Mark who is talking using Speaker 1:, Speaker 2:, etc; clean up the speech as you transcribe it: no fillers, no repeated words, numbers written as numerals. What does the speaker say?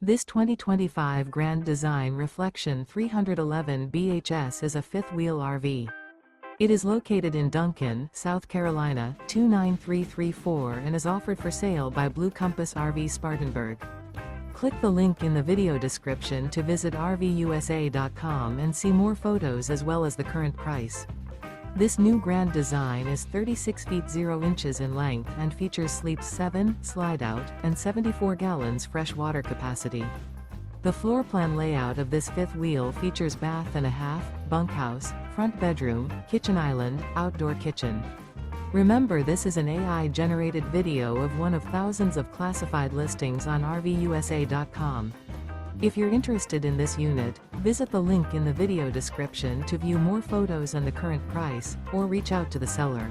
Speaker 1: This 2025 Grand Design Reflection 311 BHS is a fifth-wheel RV. It is located in Duncan, South Carolina, 29334 and is offered for sale by Blue Compass RV Spartanburg. Click the link in the video description to visit RVUSA.com and see more photos as well as the current price. This new Grand Design is 36 feet 0 inches in length and features sleeps 7, slide-out, and 74 gallons fresh water capacity. The floor plan layout of this fifth wheel features bath and a half, bunkhouse, front bedroom, kitchen island, outdoor kitchen. Remember, this is an AI-generated video of one of thousands of classified listings on RVUSA.com. If you're interested in this unit, visit the link in the video description to view more photos and the current price, or reach out to the seller.